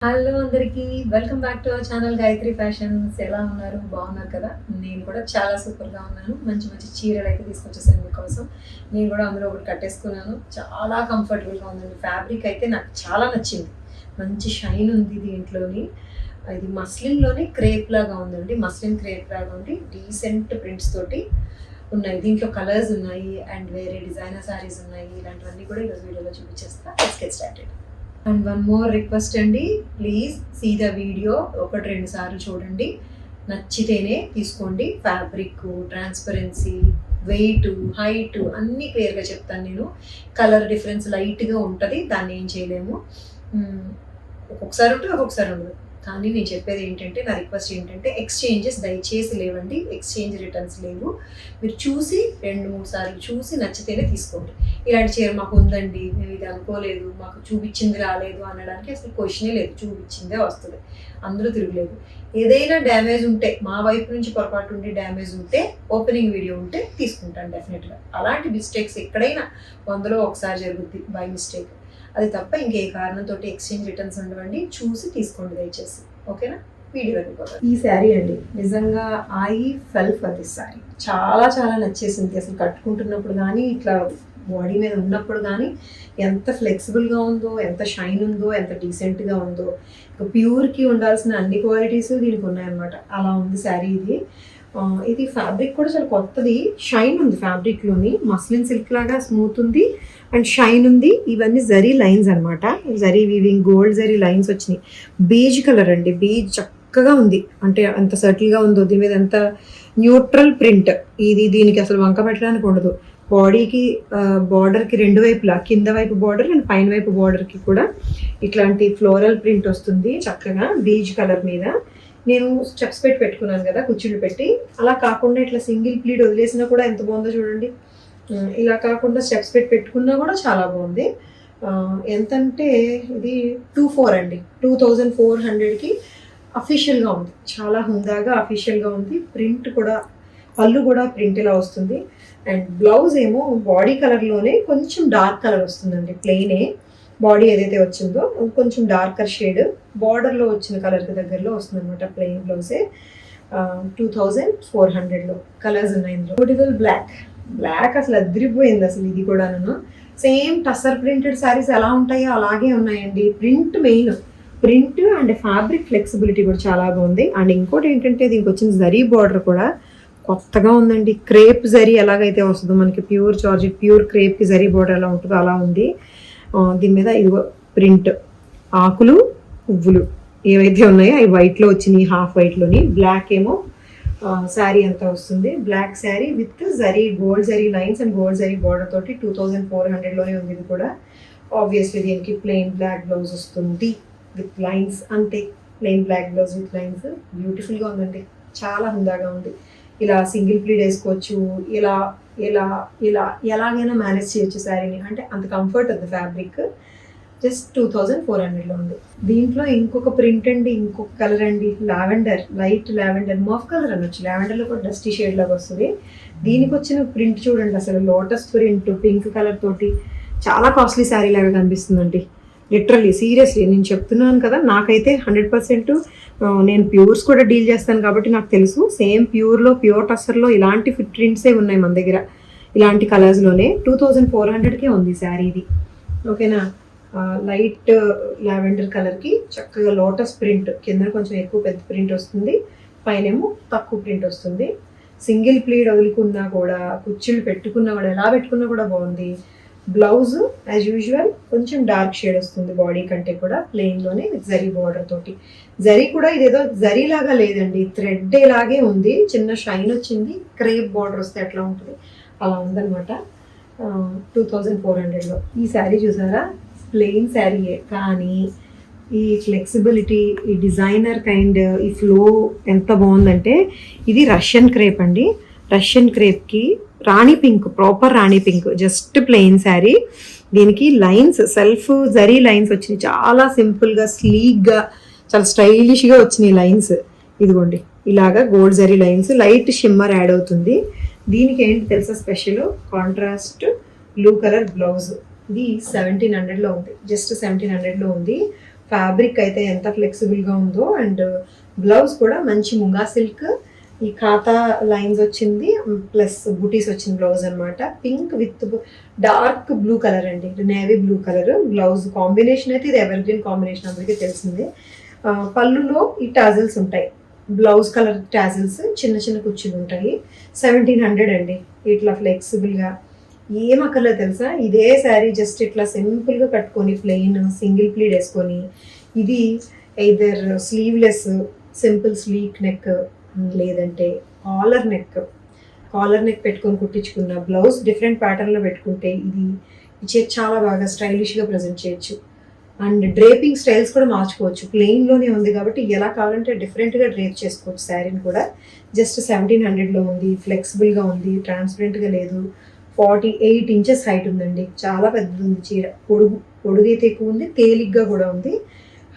Hello అందరికీ welcome back to our channel Gayatri fashions. ఎలా ఉన్నారు? బాగున్నారు కదా? నేను కూడా చాలా సూపర్గా ఉన్నాను. మంచి మంచి చీరలు అయితే తీసుకొచ్చేసాను మీకోసం. నేను కూడా అందులో ఒకటి కట్టేసుకున్నాను. చాలా కంఫర్టబుల్గా ఉందండి. ఫ్యాబ్రిక్ అయితే నాకు చాలా నచ్చింది. మంచి షైన్ ఉంది దీంట్లోని. ఇది మస్లిన్లోనే క్రేప్ లాగా ఉందండి. మస్లిన్ క్రేప్ లాగా ఉంది. డీసెంట్ ప్రింట్స్ తోటి ఉన్నాయి. దీంట్లో కలర్స్ ఉన్నాయి అండ్ వేరే డిజైనర్ శారీస్ ఉన్నాయి. ఇలాంటివన్నీ కూడా ఈరోజు వీడియోలో చూపించేస్తా. Let's get started. And one more request అండి, ప్లీజ్ సీ ద వీడియో 1-2 సార్లు చూడండి. నచ్చితేనే తీసుకోండి. ఫ్యాబ్రిక్, ట్రాన్స్పరెన్సీ, వెయిట్, హైట్ అన్నీ క్లియర్గా చెప్తాను నేను. కలర్ డిఫరెన్స్ లైట్గా ఉంటుంది, దాన్ని ఏం చేయలేము. ఒక్కొక్కసారి ఉంటుంది, ఒక్కొక్కసారి ఉండదు. కానీ నేను చెప్పేది ఏంటంటే, నా రిక్వెస్ట్ ఏంటంటే, ఎక్స్చేంజెస్ దయచేసి లేవండి. ఎక్స్చేంజ్ రిటర్న్స్ లేవు. మీరు చూసి 2-3 సార్లు చూసి నచ్చితేనే తీసుకోండి. ఇలాంటి చీర మాకు ఉందండి, మేము ఇది అనుకోలేదు, మాకు చూపించింది రాలేదు అనడానికి అసలు క్వశ్చనే లేదు. చూపించిందే వస్తుంది, అందులో తిరగలేదు. ఏదైనా డ్యామేజ్ ఉంటే, మా వైపు నుంచి పొరపాటు ఉండి డ్యామేజ్ ఉంటే, ఓపెనింగ్ వీడియో ఉంటే తీసుకుంటాను డెఫినెట్గా. అలాంటి మిస్టేక్స్ ఎక్కడైనా 100లో ఒకసారి జరుగుద్ది బై మిస్టేక్. అది తప్ప ఇంకే కారణంతో ఎక్స్చేంజ్ రిటర్న్స్ ఉండవండి. చూసి తీసుకోండి దయచేసి, ఓకేనా? వీడియో వెళ్ళిపోతారు. ఈ శారీ అండి, నిజంగా I full for this sari. చాలా చాలా నచ్చేసింది. అసలు కట్టుకుంటున్నప్పుడు కానీ, ఇట్లా బాడీ మీద ఉన్నప్పుడు కానీ ఎంత ఫ్లెక్సిబుల్గా ఉందో, ఎంత షైన్ ఉందో, ఎంత డీసెంట్గా ఉందో. ప్యూర్కి ఉండాల్సిన అన్ని క్వాలిటీస్ దీనికి ఉన్నాయన్నమాట. అలా ఉంది శారీ ఇది. ఇది ఫ్యాబ్రిక్ కూడా చాలా కొత్తది. షైన్ ఉంది ఫ్యాబ్రిక్లోని. మస్లిన్ సిల్క్ లాగా స్మూత్ ఉంది అండ్ షైన్ ఉంది. ఇవన్నీ జరీ లైన్స్ అనమాట. Zari weaving, gold zari lines వచ్చినాయి. బేజ్ కలర్ అండి, బేజ్ చక్కగా ఉంది. అంటే ఎంత సర్టిల్గా ఉందో, దీని మీద ఎంత న్యూట్రల్ ప్రింట్. ఇది దీనికి అసలు వంక పెట్టడానికి ఉండదు. బాడీకి బార్డర్కి రెండు వైపులా, కింద వైపు బార్డర్ అండ్ పైన వైపు బార్డర్కి కూడా ఇట్లాంటి ఫ్లోరల్ ప్రింట్ వస్తుంది చక్కగా బేజ్ కలర్ మీద. నేను స్టెప్స్ పెట్టుకున్నాను కదా, కుర్చీలు పెట్టి. అలా కాకుండా ఇట్లా సింగిల్ ప్లీడ్ వదిలేసినా కూడా ఎంత బాగుందో చూడండి. ఇలా కాకుండా స్టెప్స్ పెట్టుకున్నా కూడా చాలా బాగుంది. ఎంతంటే ఇది 2400 అండి. 2400కి అఫీషియల్గా ఉంది. చాలా హుందాగా అఫీషియల్గా ఉంది. ప్రింట్ కూడా, పళ్ళు కూడా ప్రింట్ ఇలా వస్తుంది. అండ్ బ్లౌజ్ ఏమో బాడీ కలర్లోనే కొంచెం డార్క్ కలర్ వస్తుందండి. ప్లెయినే బాడీ ఏదైతే వచ్చిందో కొంచెం డార్కర్ షేడ్ బార్డర్లో వచ్చిన కలర్కి దగ్గరలో వస్తుంది అనమాట. ప్లెయిన్ బ్లౌజే. 2400లో కలర్స్ ఉన్నాయి ఇందులో. బ్యూటిఫుల్ బ్లాక్ అసలు అదిరిపోయింది అసలు. ఇది కూడా సేమ్ టసర్ ప్రింటెడ్ శారీస్ ఎలా ఉంటాయో అలాగే ఉన్నాయండి. Print main, print and fabric flexibility కూడా చాలా బాగుంది. అండ్ ఇంకోటి ఏంటంటే, దీనికి వచ్చిన జరీ బార్డర్ కూడా కొత్తగా ఉందండి. క్రేప్ జరీ ఎలాగైతే వస్తుందో మనకి, ప్యూర్ జార్జెట్, ప్యూర్ క్రేప్కి జరీ బార్డర్ ఎలా ఉంటుందో అలా ఉంది. దీని మీద ఇదిగో ప్రింట్, ఆకులు, పువ్వులు ఏవైతే ఉన్నాయో అవి వైట్లో వచ్చినాయి, హాఫ్ వైట్లోని. బ్లాక్ ఏమో శారీ అంతా వస్తుంది. Black sari with zari, gold zari lines and gold zari border తోటి 2400లోనే ఉంది. ఇది కూడా ఆబ్వియస్లీ దీనికి ప్లెయిన్ బ్లాక్ బ్లౌజ్ వస్తుంది విత్ లైన్స్. అంతే, plain black blouse with lines. బ్యూటిఫుల్గా ఉందండి, చాలా హుందాగా ఉంది. ఇలా సింగిల్ ప్లీడ్ వేసుకోవచ్చు, ఇలా ఇలా ఇలా ఎలాగైనా మేనేజ్ చేయొచ్చు శారీని. అంటే అంత కంఫర్ట్ ఉంది ఫ్యాబ్రిక్. జస్ట్ 2400లో ఉంది. దీంట్లో ఇంకొక ప్రింట్ అండి, ఇంకొక కలర్ అండి, లావెండర్, లైట్ లావెండర్, మఫ్ కలర్ అనొచ్చు. లావెండర్లో కూడా డస్టీ షేడ్ లాగా వస్తుంది. దీనికి వచ్చిన ప్రింట్ చూడండి అసలు, లోటస్ ప్రింట్ పింక్ కలర్ తోటి. చాలా కాస్ట్లీ శారీ లాగా కనిపిస్తుందండి. లిటరల్లీ, సీరియస్లీ నేను చెప్తున్నాను కదా, నాకైతే 100% నేను ప్యూర్స్ కూడా డీల్ చేస్తాను కాబట్టి నాకు తెలుసు. సేమ్ ప్యూర్లో, ప్యూర్ టస్సర్లో ఇలాంటి ప్రింట్సే ఉన్నాయి మన దగ్గర, ఇలాంటి కలర్స్లోనే. 2400కే ఉంది శారీ ఇది, ఓకేనా? లైట్ లావెండర్ కలర్కి చక్కగా లోటస్ ప్రింట్, కింద కొంచెం ఎక్కువ పెద్ద ప్రింట్ వస్తుంది, పైనేమో తక్కువ ప్రింట్ వస్తుంది. సింగిల్ ప్లీడ్ వదులుకున్నా కూడా, కుర్చీలు పెట్టుకున్నా కూడా, ఎలా పెట్టుకున్నా కూడా బాగుంది. బ్లౌజ్ యాజ్ యూజువల్ కొంచెం డార్క్ షేడ్ వస్తుంది బాడీ కంటే కూడా, ప్లెయిన్లోనే విత్ జరీ బార్డర్ తోటి. జరీ కూడా ఇదేదో జరీ లాగా లేదండి, థ్రెడ్ లాగే ఉంది. చిన్న షైన్ వచ్చింది. క్రేప్ బార్డర్ వస్తే ఎట్లా ఉంటుంది అలా ఉందన్నమాట. 2400లో ఈ శారీ చూసారా, ప్లెయిన్ శారీయే కానీ ఈ ఫ్లెక్సిబిలిటీ, ఈ డిజైనర్ కైండ్, ఈ ఫ్లో ఎంత బాగుందంటే. ఇది రష్యన్ క్రేప్ అండి. రష్యన్ క్రేప్కి రాణి పింక్, ప్రాపర్ రాణి పింక్, జస్ట్ ప్లెయిన్ శారీ. దీనికి లైన్స్, సెల్ఫ్ జరీ లైన్స్ వచ్చినాయి. చాలా సింపుల్గా, స్లీక్గా, చాలా స్టైలిష్గా వచ్చినాయి లైన్స్. ఇదిగోండి ఇలాగా gold zari lines, light shimmer add అవుతుంది. దీనికి ఏంటి తెలుసా special? Contrast blue colour blouse. ఇది 1700లో ఉంది, జస్ట్ 1700లో ఉంది. ఫ్యాబ్రిక్ అయితే ఎంత ఫ్లెక్సిబుల్గా ఉందో. అండ్ బ్లౌజ్ కూడా మంచి ముంగా సిల్క్, ఈ ఖాతా లైన్స్ వచ్చింది, ప్లస్ బుటీస్ వచ్చింది బ్లౌజ్ అనమాట. Pink with dark blue colour అండి, navy blue colour blouse combination అయితే ఇది ఎవర్ గ్రీన్ కాంబినేషన్ అందరికీ తెలిసిందే. పళ్ళులో ఈ టాజిల్స్ ఉంటాయి, బ్లౌజ్ కలర్ టాజిల్స్, చిన్న చిన్న కుర్చీలు ఉంటాయి. 1700 అండి. ఇట్లా ఫ్లెక్సిబుల్గా ఏం అక్కర్లేదు తెలుసా, ఇదే శారీ జస్ట్ ఇట్లా సింపుల్గా కట్టుకొని ప్లెయిన్ సింగిల్ ప్లీడ్ వేసుకొని, ఇది either sleeveless simple sleek neck, లేదంటే కాలర్ నెక్ పెట్టుకొని కుట్టించుకున్న బ్లౌజ్ డిఫరెంట్ ప్యాటర్న్లో పెట్టుకుంటే ఇది చాలా బాగా స్టైలిష్గా ప్రజెంట్ చేయొచ్చు. అండ్ డ్రేపింగ్ స్టైల్స్ కూడా మార్చుకోవచ్చు, ప్లెయిన్లోనే ఉంది కాబట్టి ఎలా కావాలంటే డిఫరెంట్గా డ్రేప్ చేసుకోవచ్చు శారీని కూడా. జస్ట్ 1700లో ఉంది, ఫ్లెక్సిబుల్గా ఉంది, ట్రాన్స్పరెంట్గా లేదు. 48 ఇంచెస్ హైట్ ఉందండి, చాలా పెద్దది ఉంది చీర. పొడుగు అయితే ఎక్కువ ఉంది, తేలిగ్గా కూడా ఉంది.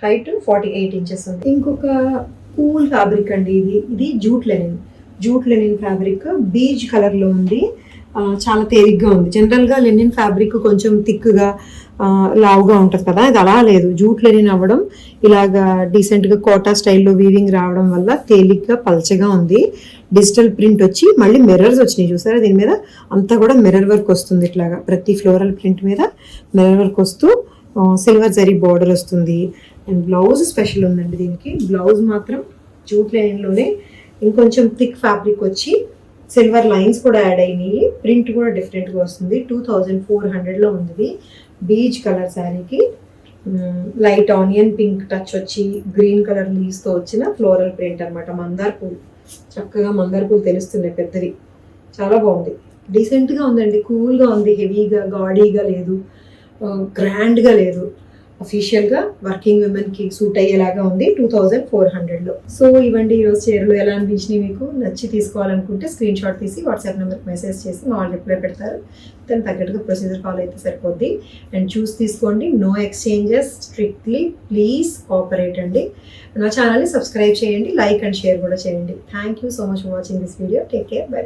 హైట్ 48 ఇంచెస్ ఉంది. ఇంకొక కూల్ ఫ్యాబ్రిక్ అండి, ఇది జూట్ లెనిన్ ఫ్యాబ్రిక్, బీజ్ కలర్లో ఉంది. చాలా తేలిగ్గా ఉంది. జనరల్గా లెనిన్ ఫ్యాబ్రిక్ కొంచెం థిక్గా లావుగా ఉంటుంది కదా, ఇది అలా లేదు. జూట్ లెనిన్ అవ్వడం, ఇలాగా డీసెంట్గా కోటా స్టైల్లో వీవింగ్ రావడం వల్ల తేలిగ్గా పల్చగా ఉంది. డిజిటల్ ప్రింట్ వచ్చి మళ్ళీ మిర్రర్స్ వచ్చినాయి చూసారా, దీని మీద అంతా కూడా మిర్రర్ వర్క్ వస్తుంది. ఇట్లాగా ప్రతి ఫ్లోరల్ ప్రింట్ మీద మిర్రర్ వర్క్ వస్తూ సిల్వర్ జరీ బార్డర్ వస్తుంది. అండ్ బ్లౌజ్ స్పెషల్ ఉందండి దీనికి. బ్లౌజ్ మాత్రం జూట్ లైన్లోనే ఇంకొంచెం థిక్ ఫ్యాబ్రిక్ వచ్చి సిల్వర్ లైన్స్ కూడా యాడ్ అయినాయి. ప్రింట్ కూడా డిఫరెంట్గా వస్తుంది. 2400లో ఉంది. బీజ్ కలర్ శారీకి లైట్ ఆనియన్ పింక్ టచ్ వచ్చి గ్రీన్ కలర్ లీవ్స్తో వచ్చిన ఫ్లోరల్ ప్రింట్ అనమాట. మందార్ పూలు, చక్కగా మందార్ పూలు తెలుస్తున్నాయి పెద్దవి. చాలా బాగుంది, డీసెంట్గా ఉందండి, కూల్గా ఉంది, హెవీగా గాడీగా లేదు, గ్రాండ్గా లేదు. అఫీషియల్గా వర్కింగ్ విమెన్కి సూట్ అయ్యేలాగా ఉంది 2400లో. సో ఇవ్వండి ఈరోజు చీరలు ఎలా అనిపించినాయి మీకు. నచ్చి తీసుకోవాలనుకుంటే స్క్రీన్ షాట్ తీసి వాట్సాప్ నెంబర్కి మెసేజ్ చేసి మా వాళ్ళు రిప్లై పెడతారు. దానికి తగ్గట్టుగా ప్రొసీజర్ ఫాలో అయితే సరిపోద్ది. అండ్ చూసి తీసుకోండి, no exchanges, strictly please cooperate అండి. నా ఛానల్ని సబ్స్క్రైబ్ చేయండి, లైక్ అండ్ షేర్ కూడా చేయండి. Thank you so much for watching this video. Take care, by.